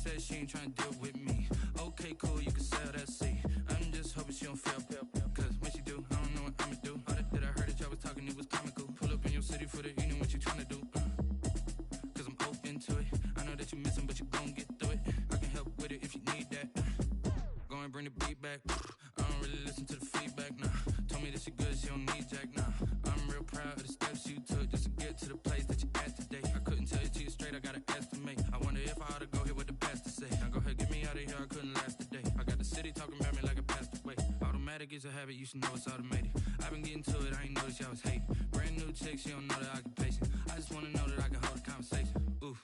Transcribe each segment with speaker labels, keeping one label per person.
Speaker 1: said she ain't trying to deal with me. Okay, cool, you can sell that seat. I'm just hoping she don't fail. Cause when she do, I don't know what I'ma do. All that I heard that y'all was talking, it was comical. Pull up in your city for the evening, what you trying to do? Cause I'm open to it. I know that you missing, but you gon' get through it. I can help with it if you need that. Go and bring the beat back. I don't really listen to the feedback, nah. Told me that she good, she don't need jack, nah. I'm real proud of the steps you took just to get to the place that you at today. I couldn't tell you to you straight, I gotta estimate. I wonder if I ought to go here with the best to say. Now go ahead, get me out of here, I couldn't last today. I got the city talking about me like I passed away. Automatic is a habit, you should know it's automated. I've been getting to it, I ain't noticed y'all was hating. Brand new chick, she don't know the occupation. I just wanna know that I can hold a conversation. Oof,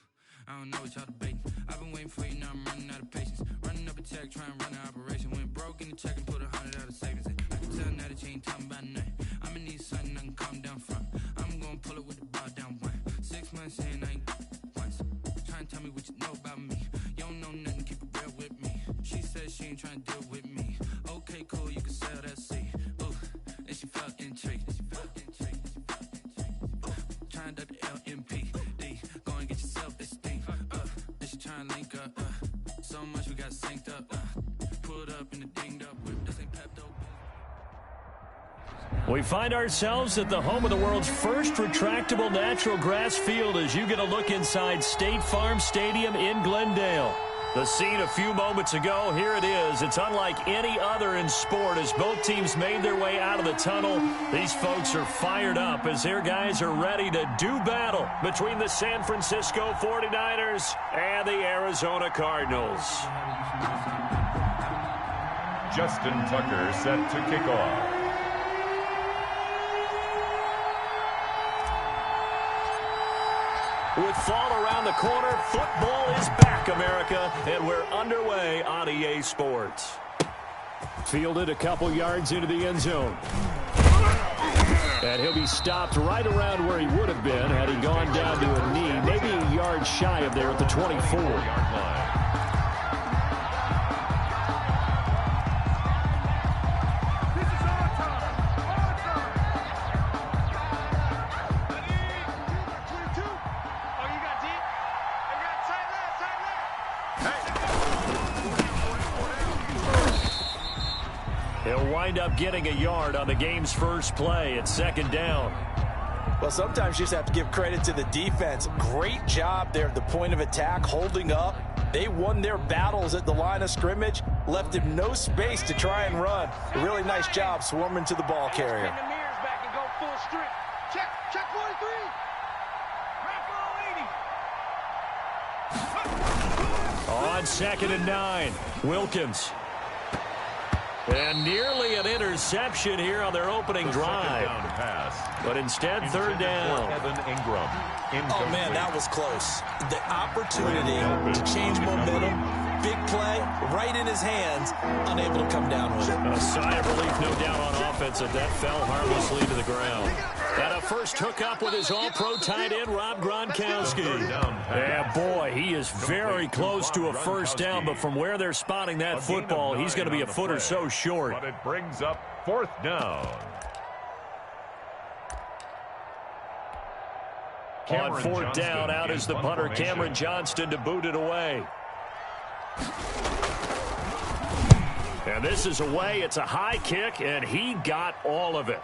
Speaker 1: I don't know what y'all debating. I've been waiting for you, now I'm running out of patience. Running up a check, trying to run an operation. Went broke in the check and put 100 out of savings. I can tell now that you ain't talking about nothing. I'ma need something I can calm down from. I'm gonna pull it with the bar down one. 6 months in, I ain't once. Trying to tell me what you know about me. You don't know nothing, keep it real with me. She said she ain't trying to deal with me. Okay, cool, you can sell that seat. Ooh, and she felt intrigued. Trying to the LMPD. Go and get yourself this thing. And she trying to link up. So much we got synced up. Pulled up in the dinged up whip. This ain't Pepto.
Speaker 2: We find ourselves at the home of the world's first retractable natural grass field as you get a look inside State Farm Stadium in Glendale. The scene a few moments ago, here it is. It's unlike any other in sport as both teams made their way out of the tunnel. These folks are fired up as their guys are ready to do battle between the San Francisco 49ers and the Arizona Cardinals.
Speaker 3: Justin Tucker set to kick off.
Speaker 2: With fall around the corner, football is back, America, and we're underway on EA Sports. Fielded a couple yards into the end zone. And he'll be stopped right around where he would have been had he gone down to a knee, maybe a yard shy of there at the 24-yard line. Wind up getting a yard on the game's first play at second down.
Speaker 4: Well, sometimes you just have to give credit to the defense. Great job there at the point of attack, holding up. They won their battles at the line of scrimmage, left him no space to try and run. A really nice job swarming to the ball carrier.
Speaker 5: Bring the mirrors back and go full strip. Check 43.
Speaker 2: On 2nd and 9, Wilkins. And nearly an interception here on their opening drive.
Speaker 3: Down pass.
Speaker 2: But instead, third down.
Speaker 3: Evan Ingram.
Speaker 4: Oh, man, that was close. The opportunity to change momentum, big play, right in his hands, unable to come down with it.
Speaker 2: A sigh of relief, no doubt, on offense that fell harmlessly to the ground. And a first hookup with his all-pro tight end, Rob Gronkowski. Yeah, boy, he is very close to a first down, but from where they're spotting that football, he's going to be a foot or so short.
Speaker 3: But it brings up 4th down.
Speaker 2: On 4th down, out is the punter, Cameron Johnston, to boot it away. And this is away. It's a high kick, and he got all of it.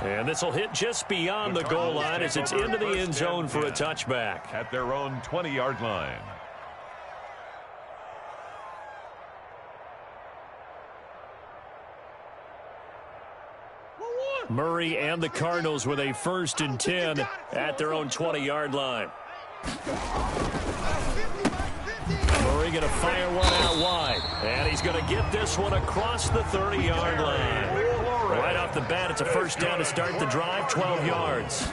Speaker 2: And this will hit just beyond the goal line as it's into the end zone for a touchback.
Speaker 3: At their own 20-yard line.
Speaker 2: Murray and the Cardinals with a 1st and 10 at their own 20-yard line. Murray going to fire one out wide. And he's going to get this one across the 30-yard line. Right off the bat, it's a first down to start the drive, 12 yards.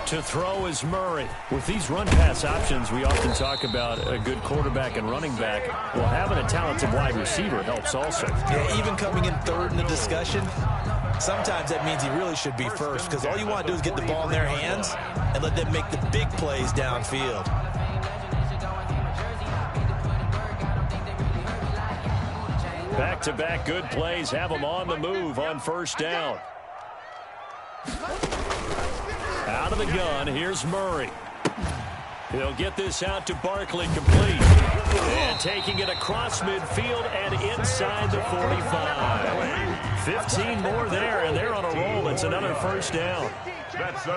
Speaker 2: To throw is Murray. With these run-pass options, we often talk about a good quarterback and running back. Well, having a talented wide receiver helps also.
Speaker 4: Yeah, even coming in third in the discussion, sometimes that means he really should be first because all you want to do is get the ball in their hands and let them make the big plays downfield.
Speaker 2: Back-to-back good plays have them on the move on first down. Out of the gun, here's Murray. He'll get this out to Barkley, complete. And taking it across midfield and inside the 45. 15 more there, and they're on a roll. It's another first down.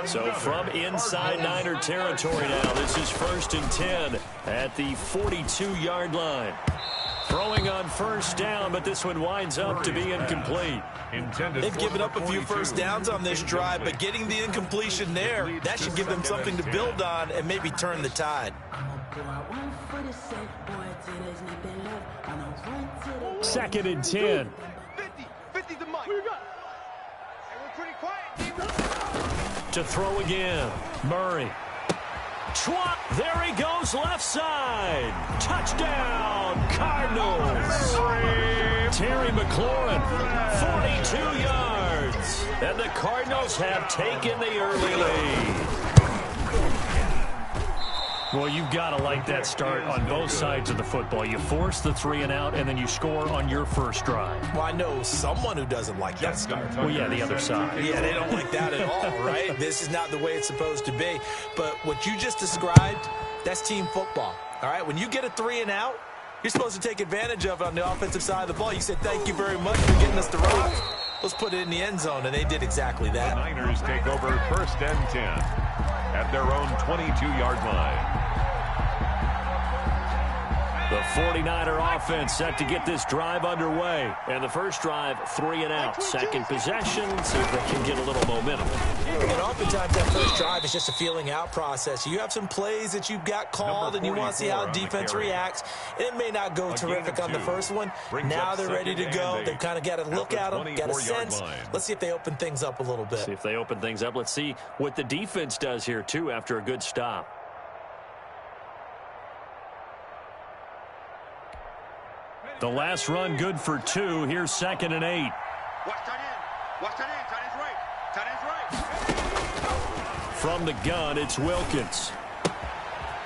Speaker 2: So from inside Niner territory now, this is 1st and 10 at the 42-yard line. Throwing on first down, but this one winds up to be incomplete.
Speaker 4: They've given up a few first downs on this drive, but getting the incompletion there, that should give them something to build on and maybe turn the tide.
Speaker 2: 2nd and 10.
Speaker 5: 50 the mic. We're pretty quiet.
Speaker 2: To throw again. Murray. There he goes, left side. Touchdown, Cardinals. Terry McLaurin, 42 yards. And the Cardinals have taken the early lead. Well, you've got to like that start on both sides of the football. You force the 3 and out, and then you score on your first drive.
Speaker 4: Well, I know someone who doesn't like that start.
Speaker 2: Well, yeah, the other side.
Speaker 4: Yeah, they don't like that at all, right? This is not the way it's supposed to be. But what you just described, that's team football, all right? When you get a 3 and out, you're supposed to take advantage of it on the offensive side of the ball. You said, thank you very much for getting us the rock. Let's put it in the end zone, and they did exactly that.
Speaker 3: The Niners take over 1st and 10 at their own 22-yard line.
Speaker 2: The 49er offense set to get this drive underway. And the first drive, 3 and out. Second possession, see if they can get a little momentum.
Speaker 4: And oftentimes that first drive is just a feeling out process. You have some plays that you've got called and you want to see how the defense reacts. It may not go terrific on the first one. Now they're ready to go. They've kind of got to look at them, got a sense. Let's see if they open things up a little bit.
Speaker 2: See if they open things up. Let's see what the defense does here, too, after a good stop. The last run good for 2. Here's 2nd and 8.
Speaker 5: Watch tight end. Watch tight end. Tight end's right. Tight end's right.
Speaker 2: From the gun, it's Wilkins.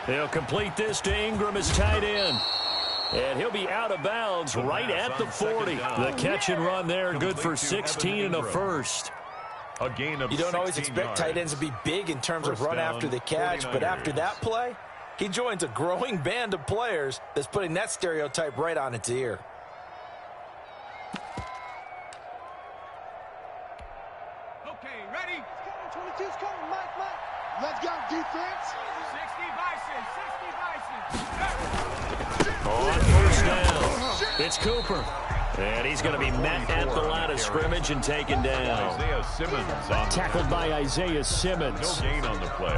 Speaker 2: He'll complete this to Ingram as tight end. And he'll be out of bounds right at the 40. The catch and run there, good for 16 and a first.
Speaker 4: You don't always expect tight ends to be big in terms of run after the catch, but after that play, he joins a growing band of players that's putting that stereotype right on its ear.
Speaker 5: Okay, ready? 22's coming, Mike. Let's go, defense. 60 Bison.
Speaker 2: On first down, it's Cooper. And he's going to be met at the line of scrimmage and taken down. Tackled by Isaiah Simmons.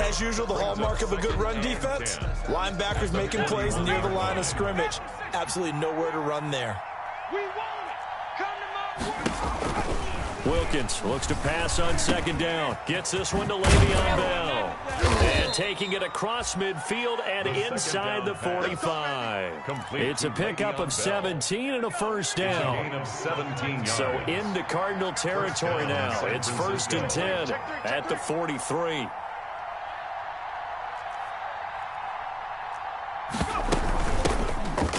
Speaker 4: As usual, the hallmark of a good run defense, linebackers making plays near the line of scrimmage. Absolutely nowhere to run there.
Speaker 5: We want it. Come to my
Speaker 2: Wilkins looks to pass on 2nd down. Gets this one to Le'Veon Bell. And taking it across midfield and inside the 45. It's a pickup of 17 and a first down. So into Cardinal territory now. It's 1st and 10 at the 43.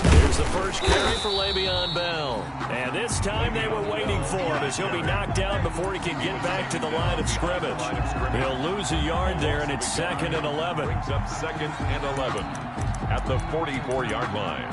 Speaker 2: Here's the first carry for Le'Veon Bell. And this time they were waiting for him as he'll be knocked down before he can get back to the line of scrimmage. He'll lose a yard there, and it's 2nd and 11.
Speaker 3: Brings up 2nd and 11 at the 44-yard line.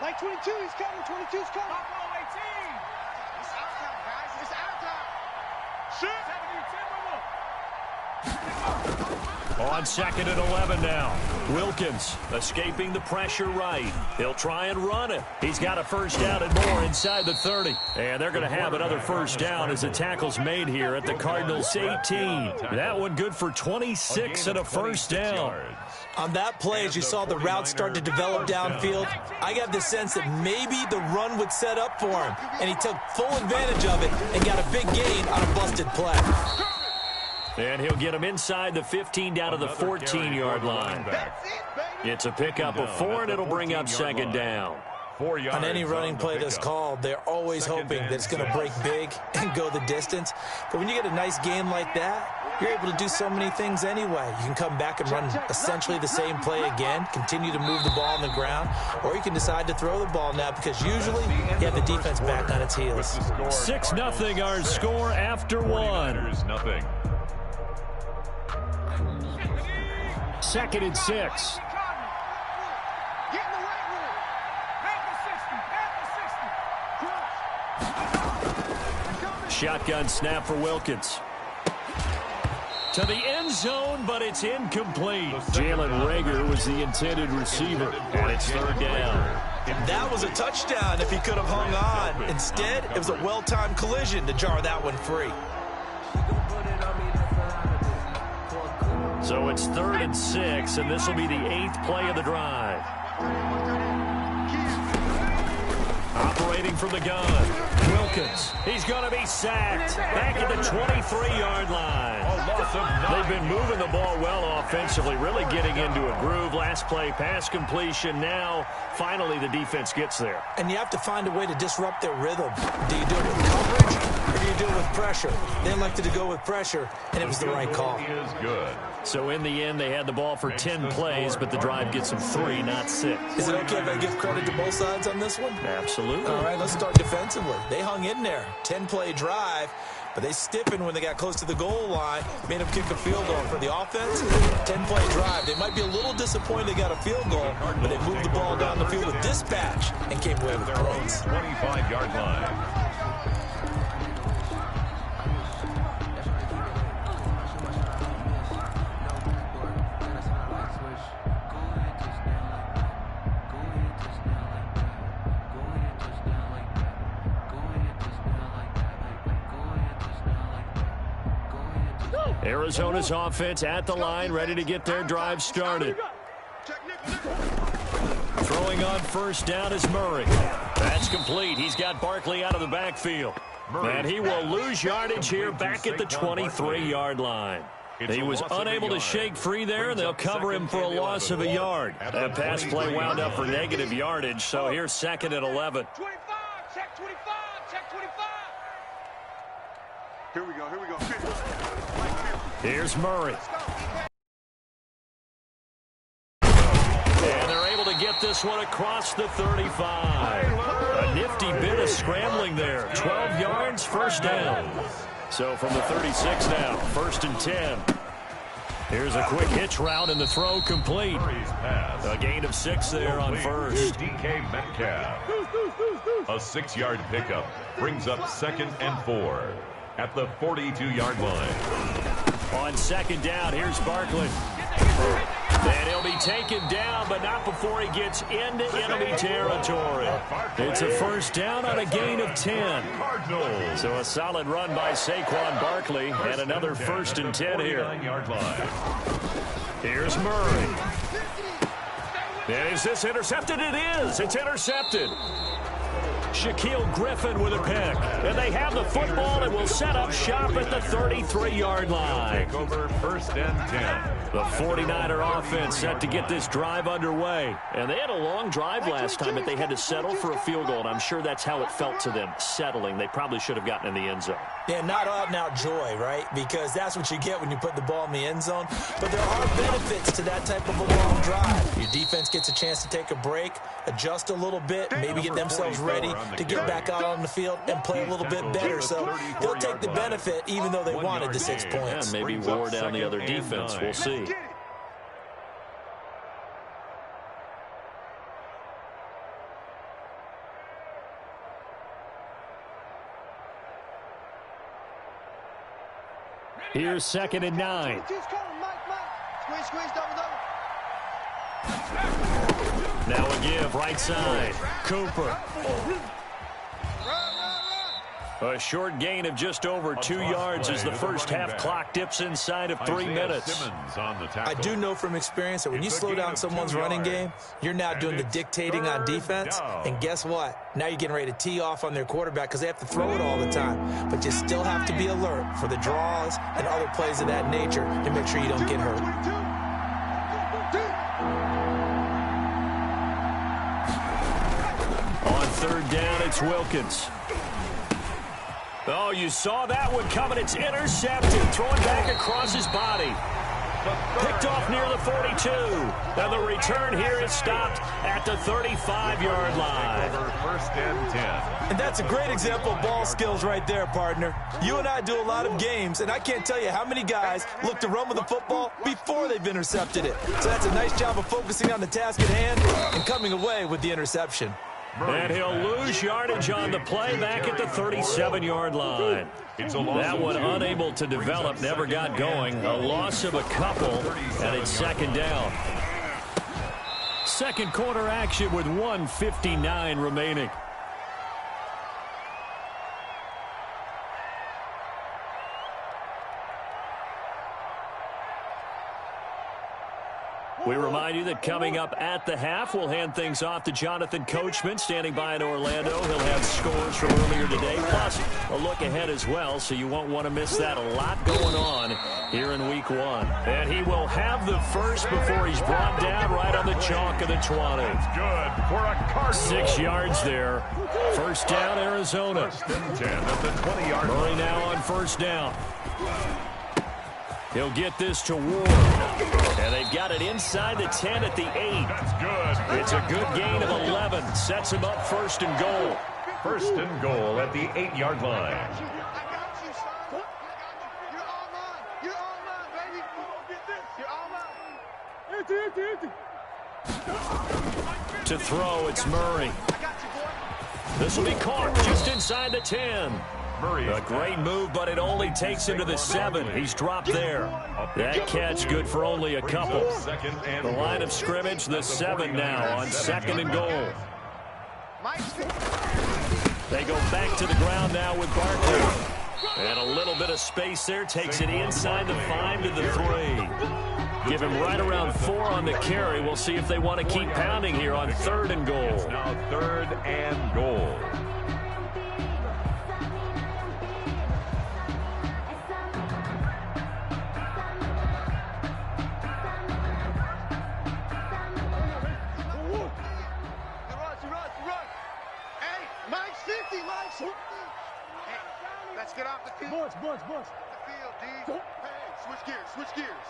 Speaker 5: Like 22, he's coming. 22's coming. Buffalo 18. It's our time, guys. It's our time. Shoot. 70, 10
Speaker 2: On 2nd and 11 now. Wilkins escaping the pressure right. He'll try and run it. He's got a first down and more inside the 30. And they're going to have another first down as the tackle's made here at the Cardinals 18. That one good for 26 and a first down.
Speaker 4: On that play, as you saw the route start to develop downfield, I got the sense that maybe the run would set up for him, and he took full advantage of it and got a big gain on a busted play.
Speaker 2: And he'll get him inside the 15 down to the 14-yard line. It's a pickup of 4, and it'll bring up 2nd down.
Speaker 4: On any running play that's called, they're always hoping that it's going to break big and go the distance. But when you get a nice gain like that, you're able to do so many things anyway. You can come back and run essentially the same play again, continue to move the ball on the ground, or you can decide to throw the ball now because usually you have the defense back on its heels.
Speaker 2: 6-0 our score after one.
Speaker 3: Nothing.
Speaker 2: 2nd and 6. Shotgun snap for Wilkins. To the end zone, but it's incomplete. Jalen Reagor was the intended receiver, and it's 3rd down.
Speaker 4: That was a touchdown if he could have hung on. Instead, it was a well-timed collision to jar that one free.
Speaker 2: So it's 3rd and 6, and this will be the 8th play of the drive. Operating from the gun, Wilkins. He's going to be sacked back at the 23-yard line. They've been moving the ball well offensively, really getting into a groove. Last play, pass completion. Now, finally, the defense gets there.
Speaker 4: And you have to find a way to disrupt their rhythm. Do you do it with coverage, or do you do it with pressure? They elected to go with pressure, and it was the right call.
Speaker 3: Is good.
Speaker 2: So in the end, they had the ball for 10 plays, but the drive gets them 3, not 6.
Speaker 4: Is it okay if I give credit to both sides on this one?
Speaker 2: Absolutely.
Speaker 4: All right, let's start defensively. They hung in there. 10-play drive, but they stiffened when they got close to the goal line, made them kick a field goal. For the offense, 10-play drive. They might be a little disappointed they got a field goal, but they moved the ball down the field with dispatch and came away with points.
Speaker 3: 25-yard line.
Speaker 2: Arizona's offense at the line, ready to get their drive started. Throwing on 1st down is Murray. That's complete. He's got Barkley out of the backfield. And he will lose yardage here back at the 23-yard line. He was unable to shake free there, and they'll cover him for a loss of a yard. That pass play wound up for negative yardage, so here's 2nd and 11.
Speaker 5: 25, check 25, check 25. Here we go, here we go.
Speaker 2: Here's Murray. And they're able to get this one across the 35. A nifty bit of scrambling there. 12 yards, 1st down. So from the 36 now, 1st and 10. Here's a quick hitch route, and the throw complete. A gain of 6 there on 1st.
Speaker 3: DK Metcalf. A 6-yard pickup brings up 2nd and 4 at the 42-yard line.
Speaker 2: On 2nd down, here's Barkley. And he'll be taken down, but not before he gets into enemy territory. It's a 1st down on a gain of 10. So a solid run by Saquon Barkley, and another 1st and 10 here. Here's Murray. And is this intercepted? It is. It's intercepted. Shaquille Griffin with a pick. And they have the football and will set up shop at the 33-yard line.
Speaker 3: Over 1st and 10.
Speaker 2: The 49er offense set to get this drive underway. And they had a long drive last time, but they had to settle for a field goal, and I'm sure that's how it felt to them, settling. They probably should have gotten in the end zone.
Speaker 4: Yeah, not out-and-out joy, right? Because that's what you get when you put the ball in the end zone. But there are benefits to that type of a long drive. Your defense gets a chance to take a break, adjust a little bit, maybe get themselves ready to get back out on the field and play a little bit better. So they'll take the benefit even though they wanted the 6 points.
Speaker 2: Yeah, maybe wore down the other defense. We'll see. Here's 2nd and 9. Now a give, right side. Cooper. A short gain of just over 2 yards as the 1st half clock dips inside of 3 minutes.
Speaker 4: I do know from experience that when you slow down someone's running game, you're now doing the dictating on defense. And guess what? Now you're getting ready to tee off on their quarterback because they have to throw it all the time. But you still have to be alert for the draws and other plays of that nature to make sure you don't get hurt.
Speaker 2: On 3rd down, it's Wilkins. Oh, you saw that one coming. It's intercepted. Throwing back across his body. Picked off near the 42. And the return here is stopped at the 35-yard line.
Speaker 3: First and 10.
Speaker 4: And that's a great example of ball skills right there, partner. You and I do a lot of games, and I can't tell you how many guys look to run with the football before they've intercepted it. So that's a nice job of focusing on the task at hand and coming away with the interception.
Speaker 2: And he'll lose yardage on the play back at the 37-yard line. That one unable to develop, never got going. A loss of a couple, and it's second down. Second quarter action with 1:59 remaining. We remind you that coming up at the half, we'll hand things off to Jonathan Coachman, standing by in Orlando. He'll have scores from earlier today, plus a look ahead as well, so you won't want to miss that. A lot going on here in Week 1. And he will have the first before he's brought down right on the chalk of the 20.
Speaker 3: That's good for a Cardinal.
Speaker 2: 6 yards there. First down, Arizona.
Speaker 3: First and 10 at the 20-yard line.
Speaker 2: Murray now on first down. He'll get this to Ward. And they've got it inside the 10 at the 8.
Speaker 3: That's good.
Speaker 2: It's a good gain of 11. Sets him up first and goal.
Speaker 3: First and goal at the 8-yard line.
Speaker 5: I got you, son. You're all mine. You're all mine, baby. Get this. You're all mine.
Speaker 2: To throw, it's Murray. This will be caught just inside the 10. A great move, but it only takes him to the 7. He's dropped there. That catch good for only a couple. The line of scrimmage, the 7 now on second and goal. They go back to the ground now with Barkley. And a little bit of space there. Takes it inside the 5 to the 3. Give him right around 4 on the carry. We'll see if they want to keep pounding here on third and goal.
Speaker 3: It's now third and goal.
Speaker 5: Let's get off the field. Bunch. The field, D. Hey, switch gears.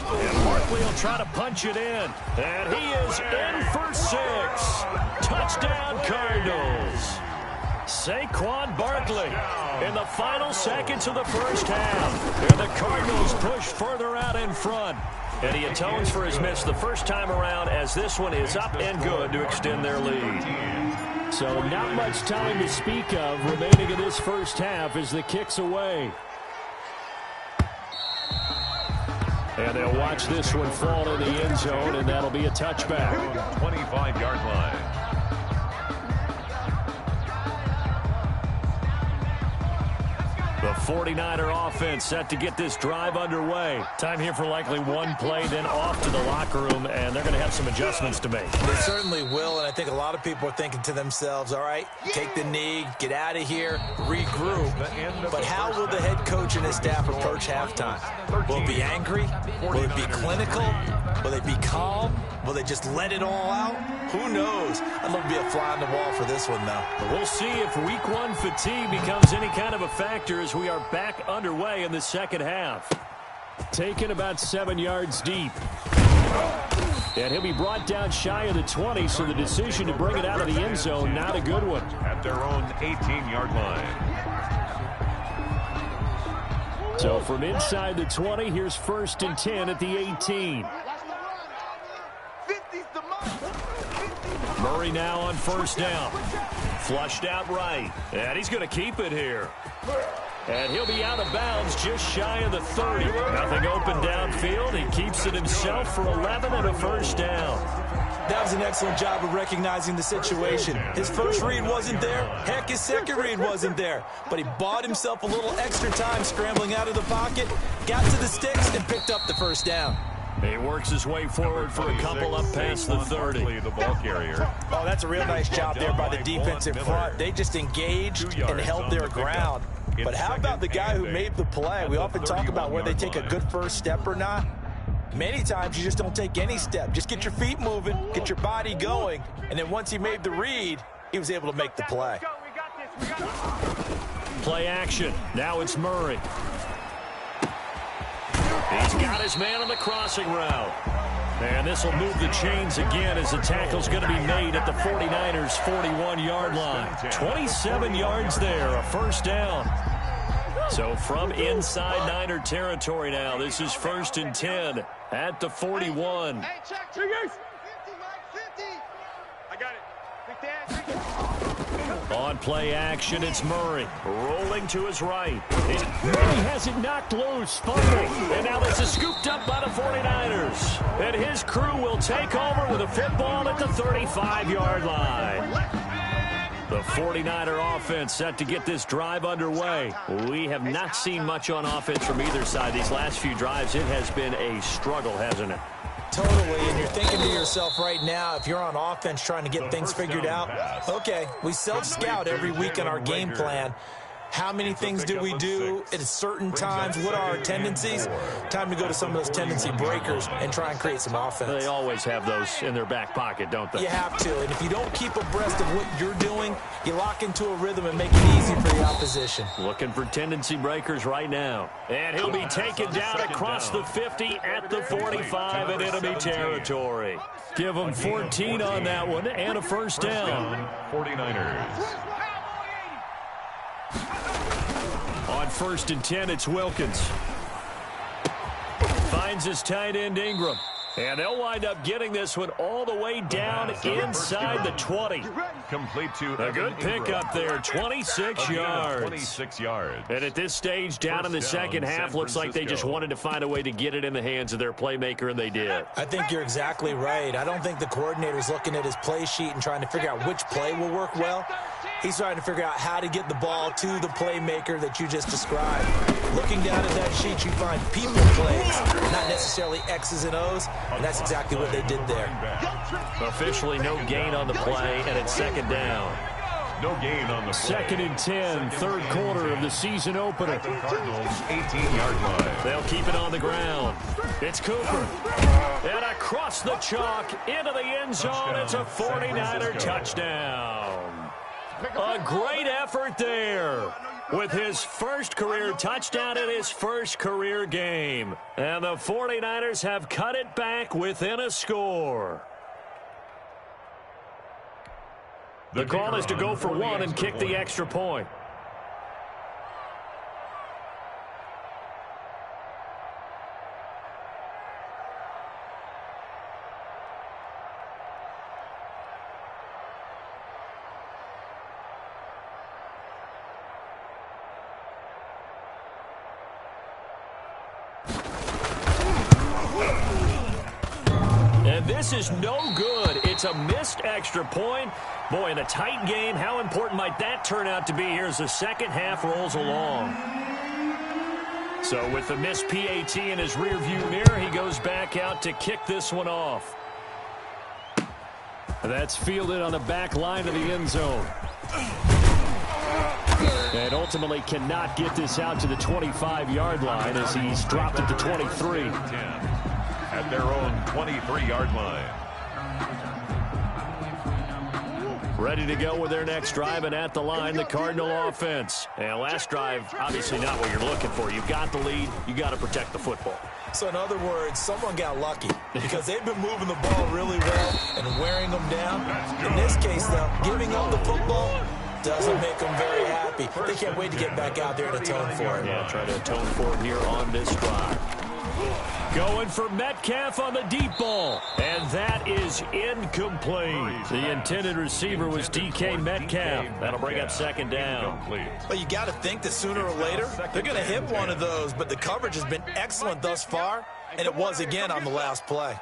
Speaker 2: And Barkley will try to punch it in. And he is in for 6. Touchdown, Cardinals. Saquon Barkley in the final seconds of the first half. And the Cardinals push further out in front. And he atones for his miss the first time around, as this one is up and good to extend their lead. So not much time to speak of remaining in this first half as the kick's away. And they'll watch this one fall in the end zone, and that'll be a touchback.
Speaker 3: 25-yard line.
Speaker 2: The 49er offense set to get this drive underway. Time here for likely one play, then off to the locker room, and they're going to have some adjustments to make.
Speaker 4: They certainly will, and I think a lot of people are thinking to themselves, all right, take the knee, get out of here, regroup. But how will the head coach and his staff approach halftime? Will it be angry? Will it be clinical? Will they be calm? Will they just let it all out? Who knows? I'd love to be a fly on the wall for this one, though.
Speaker 2: We'll see if Week 1 fatigue becomes any kind of a factor as we are back underway in the second half. Taken about 7 yards deep. And he'll be brought down shy of the 20, so the decision to bring it out of the end zone, not a good one.
Speaker 3: At their own 18-yard line.
Speaker 2: So from inside the 20, here's first and 10 at the 18. Murray now on first down. Flushed out right. And he's going to keep it here. And he'll be out of bounds just shy of the 30. Nothing open downfield. He keeps it himself for 11 and a first down.
Speaker 4: That was an excellent job of recognizing the situation. His first read wasn't there. Heck, his second read wasn't there. But he bought himself a little extra time scrambling out of the pocket, got to the sticks, and picked up the first down.
Speaker 2: He works his way forward for a couple up past the 30.
Speaker 3: The ball carrier.
Speaker 4: Oh, that's a real nice job there by the defense in front. They just engaged and held their ground. But how about the guy who made the play? We often talk about whether they take a good first step or not. Many times you just don't take any step. Just get your feet moving, get your body going, and then once he made the read, he was able to make the play.
Speaker 2: Play action. Now it's Murray. He's got his man on the crossing route. And this will move the chains again as the tackle's going to be made at the 49ers' 41-yard line. 27 yards there, a first down. So from inside Niner territory now, this is 1st and 10 at the 41.
Speaker 5: Hey, check. 50, Mike, 50. I got it. Big Dad.
Speaker 2: On play action, it's Murray. Rolling to his right. He has it knocked loose. Fumbling. And now this is scooped up by the 49ers. And his crew will take over with a football at the 35-yard line. The 49er offense set to get this drive underway. We have not seen much on offense from either side. These last few drives, it has been a struggle, hasn't it?
Speaker 4: Totally, and you're thinking to yourself right now, if you're on offense trying to get things figured out, okay, we self-scout every week in our game plan. How many things do we do at certain times? What are our tendencies? Time to go to some of those tendency breakers and try and create some offense.
Speaker 2: They always have those in their back pocket, don't they?
Speaker 4: You have to, and if you don't keep abreast of what you're doing, you lock into a rhythm and make it easy for the opposition.
Speaker 2: Looking for tendency breakers right now. And he'll be taken down across the 50 at the 45 in enemy territory. Give him 14 on that one and a first down.
Speaker 3: 49ers.
Speaker 2: On 1st and 10, it's Wilkins. Finds his tight end Ingram. And they'll wind up getting this one all the way down inside the 20.
Speaker 3: Complete to
Speaker 2: A good pickup there, 26 yards.
Speaker 3: 26 yards.
Speaker 2: And at this stage, down in the second half, looks like they just wanted to find a way to get it in the hands of their playmaker, and they did.
Speaker 4: I think you're exactly right. I don't think the coordinator's looking at his play sheet and trying to figure out which play will work well. He's trying to figure out how to get the ball to the playmaker that you just described. Looking down at that sheet, you find people plays, not necessarily X's and O's, and that's exactly what they did there.
Speaker 2: Officially no gain on the play, and it's second down.
Speaker 3: No gain on the play.
Speaker 2: 2nd and 10, third quarter of the season opener.
Speaker 3: Cardinals 18-yard line.
Speaker 2: They'll keep it on the ground. It's Cooper. And across the chalk into the end zone. It's a 49er touchdown. A great effort there with his first career touchdown in his first career game. And the 49ers have cut it back within a score. The call is to go for one and kick the extra point. And this is no good. It's a missed extra point. Boy, in a tight game, how important might that turn out to be here as the second half rolls along? So with the missed PAT in his rearview mirror, he goes back out to kick this one off. That's fielded on the back line of the end zone. And ultimately cannot get this out to the 25-yard line as he's dropped at the 23.
Speaker 3: At their own 23-yard line.
Speaker 2: Ready to go with their next drive, and at the line, the Cardinal offense. And last drive, obviously not what you're looking for. You've got the lead. You got to protect the football.
Speaker 4: So in other words, someone got lucky because they've been moving the ball really well and wearing them down. In this case, though, giving up the football doesn't make them very happy. They can't wait to get back out there and atone for it.
Speaker 2: Yeah, try to atone for it here on this drive. Going for Metcalf on the deep ball. And that is incomplete. The intended receiver was DK Metcalf. That'll bring up second down.
Speaker 4: Well, you got to think that sooner or later, they're going to hit one of those. But the coverage has been excellent thus far. And it was again on the last play.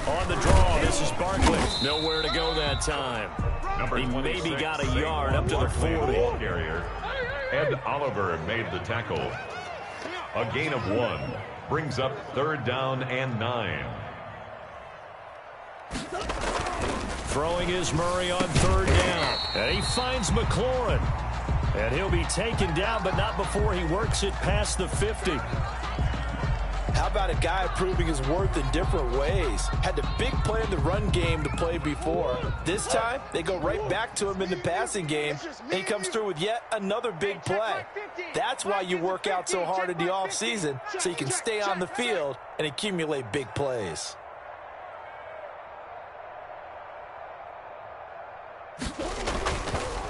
Speaker 2: On the draw, this is Barkley. Nowhere to go that time. He maybe got a yard up to the 40.
Speaker 3: Carrier. Ed Oliver made the tackle. A gain of 1 brings up 3rd down and 9.
Speaker 2: Throwing is Murray on 3rd down. And he finds McLaurin. And he'll be taken down, but not before he works it past the 50.
Speaker 4: How about a guy proving his worth in different ways? Had the big play in the run game to play before. This time, they go right back to him in the passing game, and he comes through with yet another big play. That's why you work out so hard in the offseason, so you can stay on the field and accumulate big plays.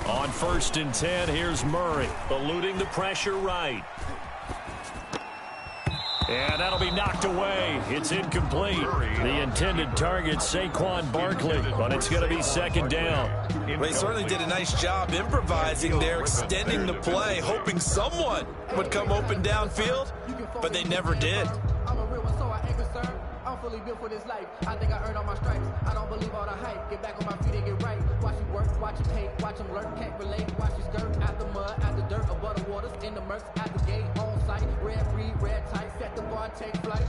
Speaker 2: On 1st and 10, here's Murray, eluding the pressure right. And that'll be knocked away. It's incomplete. The intended target, Saquon Barkley, but it's going to be 2nd down.
Speaker 4: Well, they certainly did a nice job improvising there, extending the play, hoping someone would come open downfield, but they never did.
Speaker 6: I'm a real one, so I ain't concerned. I'm fully built for this life. I think I earned all my stripes. I don't believe all the hype. Get back on my feet and get right. Watch it work, watch it hate, watch them lurk. Can't relate, watch it skirt. Out the mud, out the dirt, above the waters, in the murks, out the gate, on site. Red breed, red tight, set the bar, take flight.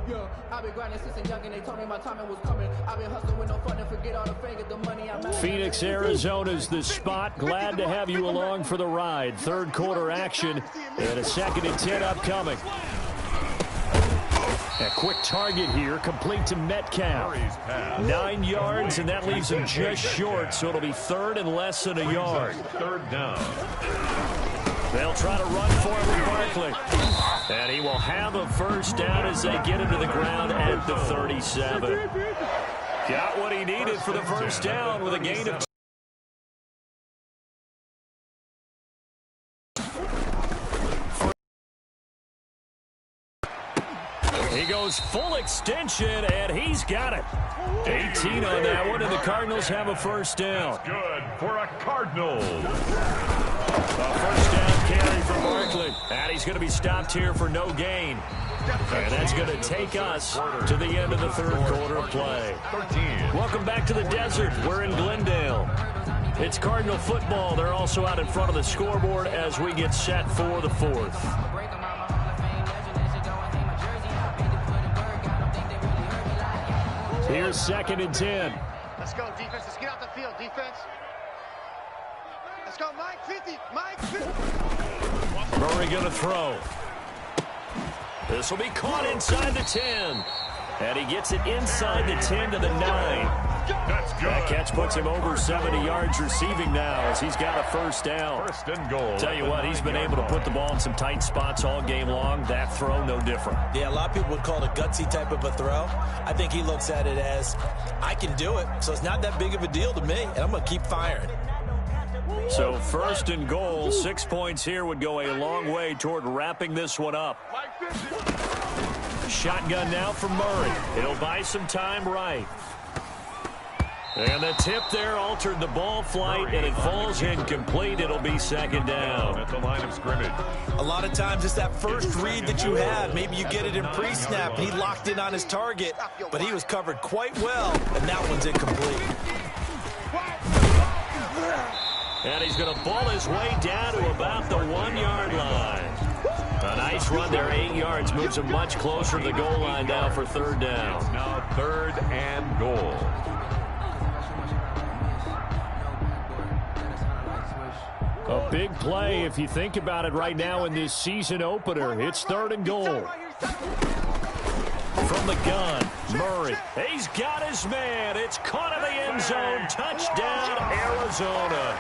Speaker 6: Yeah, I've been grinding since a young and they told me my timing was coming. I've been hustling with no fun and forget all the fame, the money I'm out.
Speaker 2: Phoenix, Arizona's the spot. Glad to have you along for the ride. 3rd quarter action and a 2nd and 10 upcoming. A quick target here, complete to Metcalf. 9 yards, and that leaves him just short, so it'll be 3rd and less than a yard.
Speaker 3: 3rd down.
Speaker 2: They'll try to run for it with Barkley. And he will have a 1st down as they get into the ground at the 37. Got what he needed for the 1st down with a gain of 2. He goes full extension, and he's got it. 18 on that one, and the Cardinals have a 1st down.
Speaker 3: That's good for a Cardinal.
Speaker 2: A 1st down carry for Barkley. And he's going to be stopped here for no gain. And that's going to take us to the end of the 3rd quarter of play. Welcome back to the desert. We're in Glendale. It's Cardinal football. They're also out in front of the scoreboard as we get set for the 4th. Here's 2nd and 10.
Speaker 5: Let's go, defense. Let's get out the field, defense. Let's go, Mike 50. Mike 50.
Speaker 2: Murray going to throw. This will be caught inside the 10. And he gets it inside the 10 to the 9.
Speaker 3: That's good.
Speaker 2: That catch puts him over 70 yards receiving now as he's got a 1st down.
Speaker 3: 1st and goal.
Speaker 2: Tell you what, he's been able to put the ball in some tight spots all game long. That throw, no different.
Speaker 4: Yeah, a lot of people would call it a gutsy type of a throw. I think he looks at it as, I can do it, so it's not that big of a deal to me, and I'm going to keep firing.
Speaker 2: So 1st and goal, 6 points here would go a long way toward wrapping this one up. Shotgun now for Murray. It'll buy some time right. And the tip there altered the ball flight, and it falls incomplete. It'll be 2nd down.
Speaker 3: At the line of scrimmage.
Speaker 4: A lot of times it's that first read that you have. Maybe you get it in pre-snap. He locked in on his target, but he was covered quite well, and that one's incomplete.
Speaker 2: And he's going to ball his way down to about the 1-yard line. A nice run there, 8 yards, moves him much closer to the goal line now for 3rd down.
Speaker 3: Now 3rd and goal.
Speaker 2: A big play if you think about it right now in this season opener. It's 3rd and goal. From the gun, Murray. He's got his man. It's caught in the end zone. Touchdown, Arizona.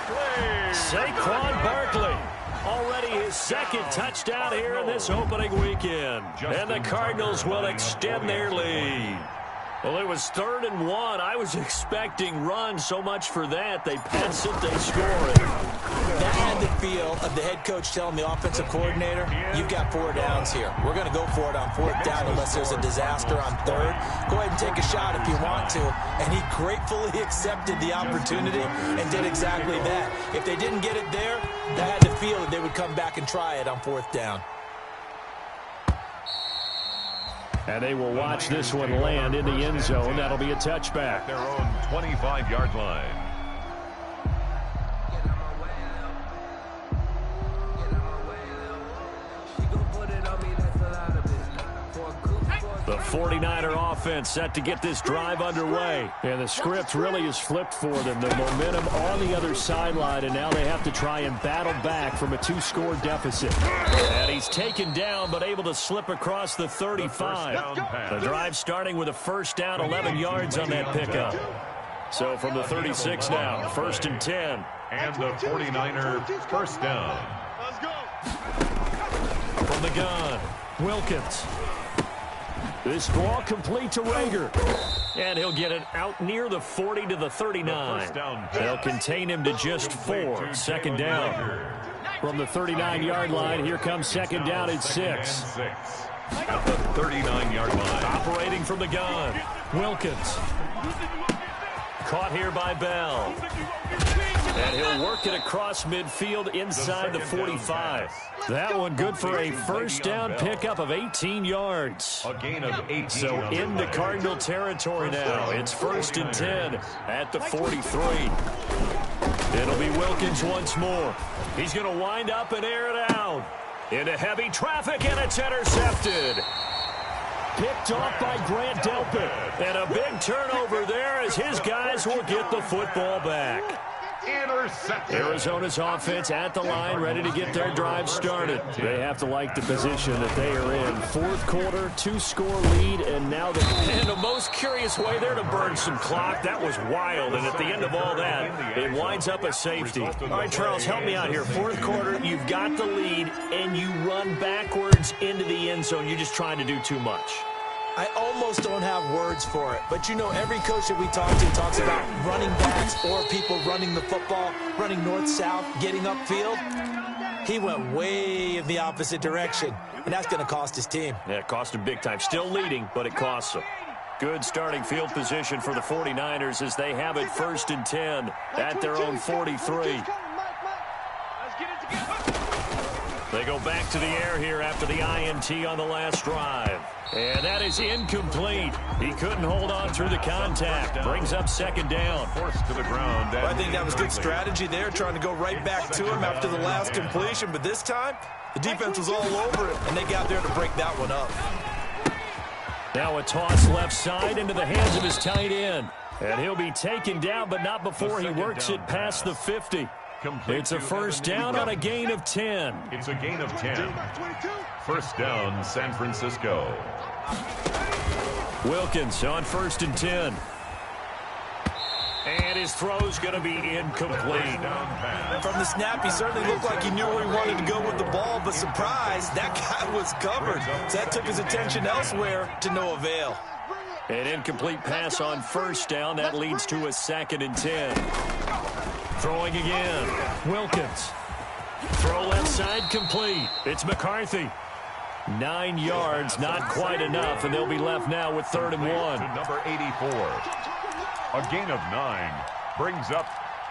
Speaker 2: Saquon Barkley. Already his 2nd touchdown here in this opening weekend. And the Cardinals will extend their lead. Well, it was 3rd and 1. I was expecting run, so much for that. They pass it, they score it.
Speaker 4: That had the feel of the head coach telling the offensive coordinator, you've got 4 downs here. We're going to go for it on 4th down unless there's a disaster on 3rd. Go ahead and take a shot if you want to. And he gratefully accepted the opportunity and did exactly that. If they didn't get it there, they had the feel that they would come back and try it on 4th down.
Speaker 2: And they will watch this one land in the end zone. That'll be a touchback.
Speaker 3: Their own 25-yard line.
Speaker 2: The 49er offense set to get this drive underway. And the script really is flipped for them. The momentum on the other sideline, and now they have to try and battle back from a 2-score deficit. And he's taken down, but able to slip across the 35. The drive starting with a first down, 11 yards on that pickup. So from the 36 now, 1st and 10.
Speaker 3: And the 49er first down.
Speaker 5: Let's go.
Speaker 2: From the gun, Wilkins. This ball complete to Rager. And he'll get it out near the 40 to the 39. They'll contain him to just 4. 2nd down. From the 39-yard line, here comes 2nd down at 6.
Speaker 3: At the 39-yard line.
Speaker 2: Operating from the gun, Wilkins. Caught here by Bell. And he'll work it across midfield inside the 45. That one good for a first down pickup of 18 yards.
Speaker 3: A gain of 18.
Speaker 2: So into Cardinal territory now. It's 1st and 10 at the 43. It'll be Wilkins once more. He's going to wind up and air it out. Into heavy traffic, and it's intercepted. Picked off by Grant Delpit. And a big turnover there as his guys will get the football back.
Speaker 3: Intercepted.
Speaker 2: Arizona's offense at the line, ready to get their drive started. They have to like the position that they are in. 4th quarter, 2-score lead, and now in the most curious way there to burn some clock. That was wild, and at the end of all that, it winds up a safety. All right, Charles, help me out here. 4th quarter, you've got the lead, and you run backwards into the end zone. You're just trying to do too much.
Speaker 4: I almost don't have words for it, but you know every coach that we talk to talks about running backs or people running the football, running north-south, getting upfield. He went way in the opposite direction, and that's going to cost his team.
Speaker 2: Yeah, it cost him big time. Still leading, but it costs him. Good starting field position for the 49ers as they have it 1st and 10 at their own 43. They go back to the air here after the INT on the last drive. And that is incomplete. He couldn't hold on through the contact. Brings up 2nd down.
Speaker 3: Forced to the ground.
Speaker 4: Well, I think that was good strategy there, trying to go right back to him after the last completion. But this time, the defense was all over it, and they got there to break that one up.
Speaker 2: Now a toss left side into the hands of his tight end. And he'll be taken down, but not before he works it past the 50. It's a first down on a gain of 10.
Speaker 3: It's a gain of 10. First down, San Francisco.
Speaker 2: Wilkins on 1st and 10. And his throw's going to be incomplete.
Speaker 4: From the snap, he certainly looked like he knew where he wanted to go with the ball, but surprise, that guy was covered. So that took his attention elsewhere to no avail.
Speaker 2: An incomplete pass on first down. That leads to a 2nd and 10. Throwing again. Wilkins. Throw left side complete. It's McCarthy. 9 yards, not quite enough, and they'll be left now with 3rd and 1.
Speaker 3: To number 84. A gain of 9 brings up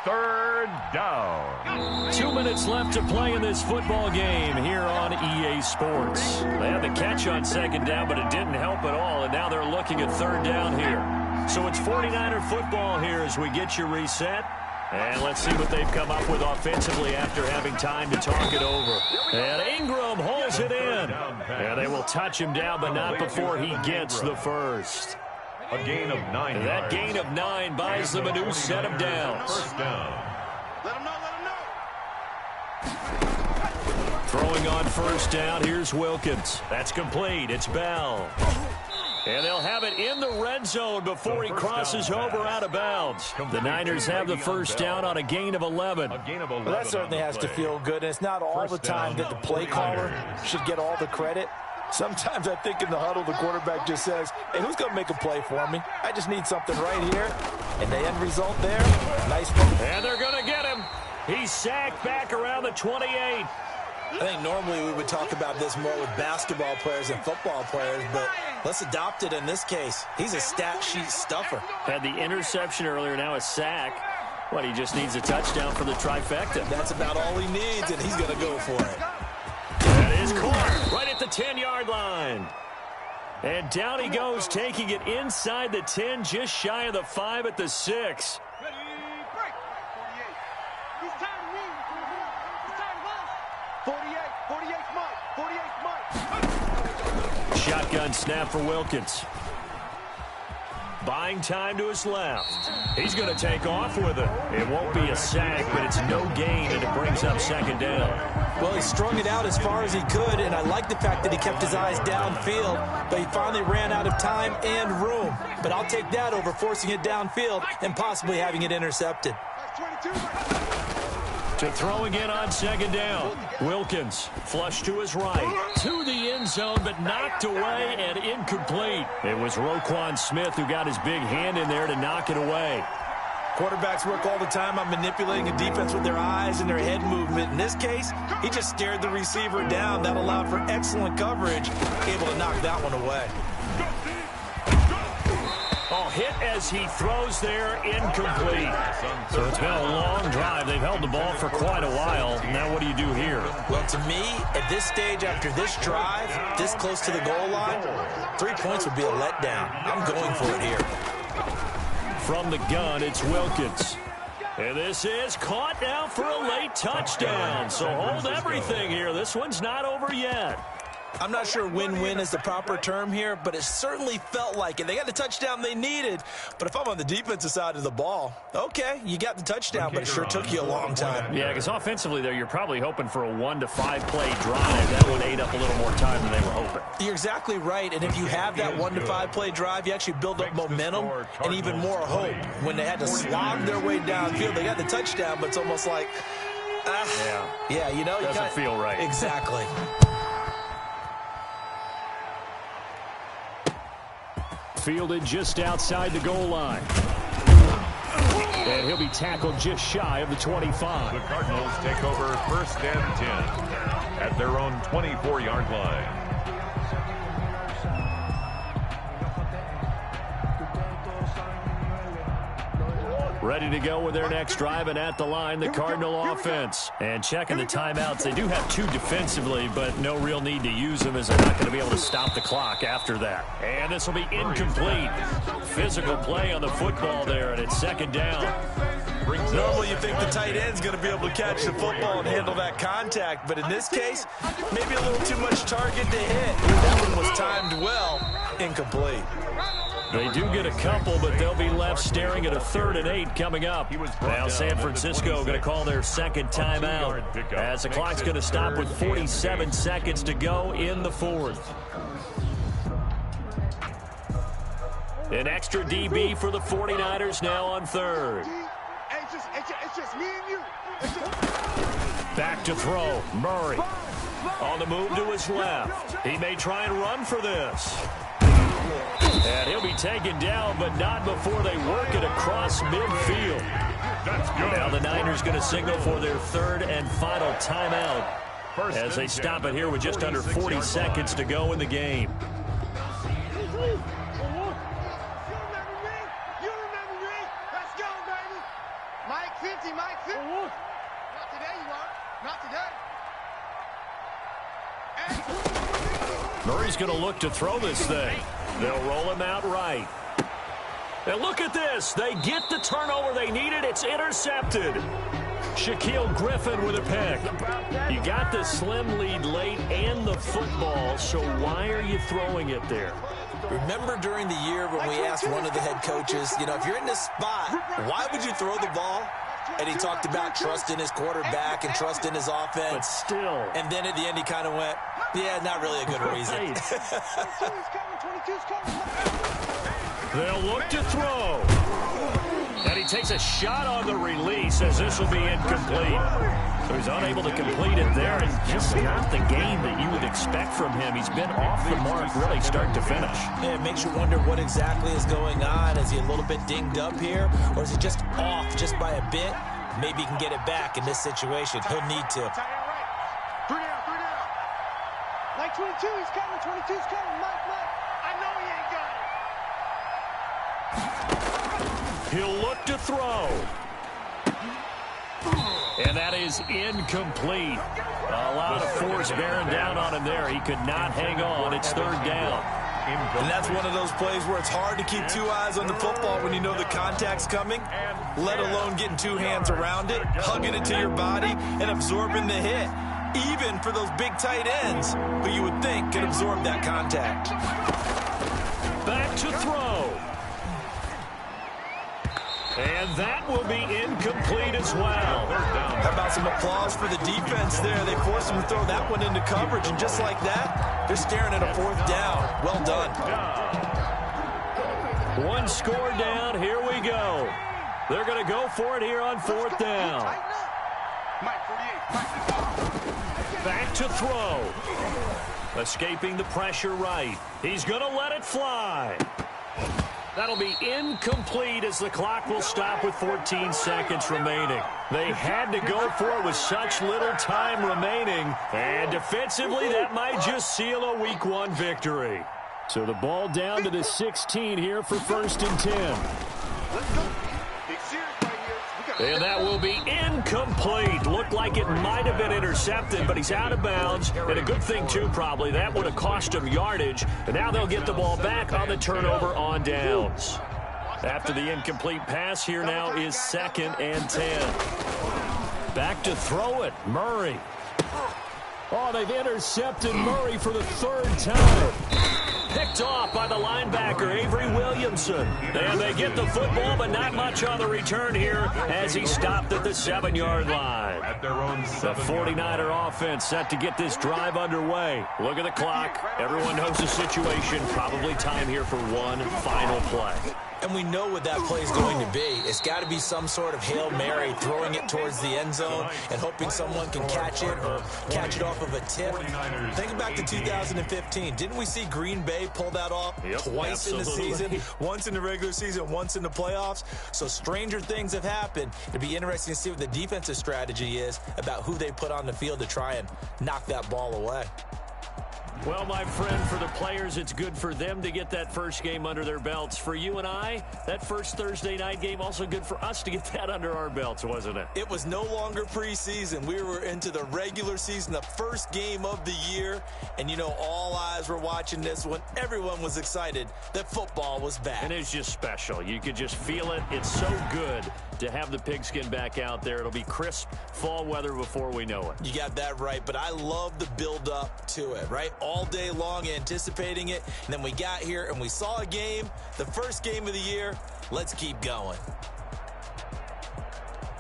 Speaker 3: 3rd down.
Speaker 2: 2 minutes left to play in this football game here on EA Sports. They had the catch on 2nd down, but it didn't help at all, and now they're looking at 3rd down here. So it's 49er football here as we get you reset. And let's see what they've come up with offensively after having time to talk it over. And Ingram holds it in. And they will touch him down, but not before he gets the first.
Speaker 3: A gain of 9
Speaker 2: And that gain of 9 buys them a new set of downs.
Speaker 3: First down.
Speaker 5: Let him know, let him know.
Speaker 2: Throwing on first down, here's Wilkins. That's complete. It's Bell. And they'll have it in the red zone before he crosses over out of bounds. The Niners have the first down on a gain of 11.
Speaker 4: Well, that certainly has to feel good, and it's not all the time that the play caller should get all the credit. Sometimes I think in the huddle, the quarterback just says, hey, who's going to make a play for me? I just need something right here. And the end result there, nice one.
Speaker 2: And they're going to get him. He's sacked back around the 28.
Speaker 4: I think normally we would talk about this more with basketball players and football players, but let's adopt it in this case. He's a stat sheet stuffer.
Speaker 2: Had the interception earlier, now a sack. What, he just needs a touchdown for the trifecta.
Speaker 4: That's about all he needs, and he's going to go for it.
Speaker 2: That is caught right at the 10-yard line. And down he goes, taking it inside the 10, just shy of the 5 at the 6.
Speaker 5: Ready, break. 48. He's tired of winning. He's tired of us. 48. 48's Mike. 48's Mike.
Speaker 2: Shotgun snap for Wilkins. buying time to his left. He's going to take off with it. It won't be a sack, but it's no gain, and it brings up second down.
Speaker 4: Well, he strung it out as far as he could, and I like the fact that he kept his eyes downfield, but he finally ran out of time and room. But I'll take that over forcing it downfield and possibly having it intercepted.
Speaker 2: To throw again on second down. Wilkins, flush to his right, to the end zone, but knocked away and incomplete. It was Roquan Smith who got his big hand in there to knock it away.
Speaker 4: Quarterbacks work all the time on manipulating a defense with their eyes and their head movement. In this case, he just stared the receiver down. That allowed for excellent coverage, able to knock that one away.
Speaker 2: Oh, hit as he throws there, incomplete. So it's been a long drive. They've held the ball for quite a while. Now what do you do here?
Speaker 4: Well, to me, at this stage, after this drive, this close to the goal line, 3 points would be a letdown. I'm going for it here.
Speaker 2: From the gun, it's Wilkins. And this is caught now for a late touchdown. So hold everything here. This one's not over yet.
Speaker 4: I'm not sure win-win is the proper term here, but it certainly felt like it. They got the touchdown they needed, but if I'm on the defensive side of the ball, okay, you got the touchdown, but it sure took you a long time.
Speaker 2: Yeah, because offensively there, you're probably hoping for a 1 to 5 play drive. That one ate up a little more time than they were hoping.
Speaker 4: You're exactly right, and if you have that 1 to 5 play drive, you actually build up momentum and even more hope. When they had to slog their way downfield, they got the touchdown, but it's almost like, yeah, you know,
Speaker 2: doesn't feel right.
Speaker 4: Exactly.
Speaker 2: Fielded just outside the goal line. And he'll be tackled just shy of the 25.
Speaker 3: The Cardinals take over 1st and 10 at their own 24-yard line.
Speaker 2: Ready to go with their next drive, and at the line, the Cardinal offense. And checking the timeouts, they do have 2 defensively, but no real need to use them as they're not going to be able to stop the clock after that. And this will be incomplete. Physical play on the football there, and it's second down.
Speaker 4: Normally you think the tight end's going to be able to catch the football and handle that contact, but in this case, maybe a little too much target to hit. That one was timed well, incomplete.
Speaker 2: They do get a couple, but they'll be left staring at a 3rd and 8 coming up. Now San Francisco going to call their second timeout as the clock's going to stop with 47 seconds to go in the 4th. An extra DB for the 49ers now on 3rd.
Speaker 5: It's just me and you.
Speaker 2: Back to throw. Murray on the move to his left. He may try and run for this. And he'll be taken down, but not before they work it across midfield. Now the Niners going to signal for their 3rd and final timeout as they stop it here with just under 40 seconds to go in the game.
Speaker 5: Mike 50, Mike 50. Not today, you are. Not today.
Speaker 2: Murray's going to look to throw this thing. They'll roll him out right. And look at this. They get the turnover they needed. It's intercepted. Shaquille Griffin with a pick. You got the slim lead late and the football, so why are you throwing it there?
Speaker 4: Remember during the year when we asked one of the head coaches, you know, if you're in this spot, why would you throw the ball? And he talked about trust in his quarterback and trust in his offense.
Speaker 2: But still.
Speaker 4: And then at the end he kind of went, yeah, not really a good reason.
Speaker 2: They'll look to throw. And he takes a shot on the release as this will be incomplete. So he's unable to complete it there, and just not the game that you would expect from him. He's been off the mark really start to finish.
Speaker 4: Yeah, it makes you wonder what exactly is going on. Is he a little bit dinged up here, or is he just off just by a bit? Maybe he can get it back in this situation. He'll need to.
Speaker 5: 3 down. Like 22, he's coming. 22's coming. Mike. I know he ain't got it.
Speaker 2: He'll look to throw. And that is incomplete. A lot of force bearing down on him there. He could not hang on. It's 3rd down.
Speaker 4: And that's one of those plays where it's hard to keep 2 eyes on the football when you know the contact's coming, let alone getting 2 hands around it, hugging it to your body, and absorbing the hit. Even for those big tight ends who you would think could absorb that contact.
Speaker 2: Back to throw. And that will be incomplete as well.
Speaker 4: How about some applause for the defense there? They forced him to throw that one into coverage, and just like that, they're staring at a 4th down. Well done.
Speaker 2: One score down. Here we go. They're going to go for it here on 4th down. Back to throw. Escaping the pressure right. He's going to let it fly. That'll be incomplete as the clock will stop with 14 seconds remaining. They had to go for it with such little time remaining. And defensively, that might just seal a Week 1 victory. So the ball down to the 16 here for 1st and 10.
Speaker 5: Let's go. Big series right here.
Speaker 2: And that will be incomplete. Looked like it might have been intercepted, but he's out of bounds. And a good thing, too, probably. That would have cost him yardage. And now they'll get the ball back on the turnover on downs. After the incomplete pass, here now is 2nd and 10. Back to throw it. Murray. Oh, they've intercepted Murray for the 3rd time. Picked off by the linebacker, Avery Williamson. And they get the football, but not much on the return here as he stopped at the 7-yard line.
Speaker 3: At their own
Speaker 2: The 49er offense set to get this drive underway. Look at the clock. Everyone knows the situation. Probably time here for one final play.
Speaker 4: And we know what that play is going to be. It's got to be some sort of Hail Mary, throwing it towards the end zone and hoping someone can catch it or catch it off of a tip. Think back to 2015. Didn't we see Green Bay pull that off twice in the season? Once in the regular season, once in the playoffs. So stranger things have happened. It'd be interesting to see what the defensive strategy is about who they put on the field to try and knock that ball away.
Speaker 2: Well, my friend, for the players, it's good for them to get that first game under their belts. For you and I, that first Thursday night game, also good for us to get that under our belts, wasn't it?
Speaker 4: It was no longer preseason. We were into the regular season, the first game of the year. And, you know, all eyes were watching this when everyone was excited that football was back.
Speaker 2: And it's just special. You could just feel it. It's so good to have the pigskin back out there. It'll be crisp fall weather before we know it.
Speaker 4: You got that right, but I love the build-up to it, right? All day long anticipating it, and then we got here and we saw a game, the first game of the year. Let's keep going.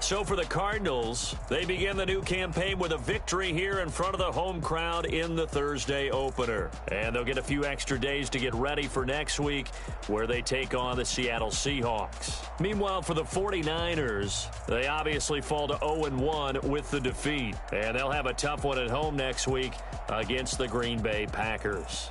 Speaker 2: So for the Cardinals, they begin the new campaign with a victory here in front of the home crowd in the Thursday opener. And they'll get a few extra days to get ready for next week where they take on the Seattle Seahawks. Meanwhile, for the 49ers, they obviously fall to 0-1 with the defeat. And they'll have a tough one at home next week against the Green Bay Packers.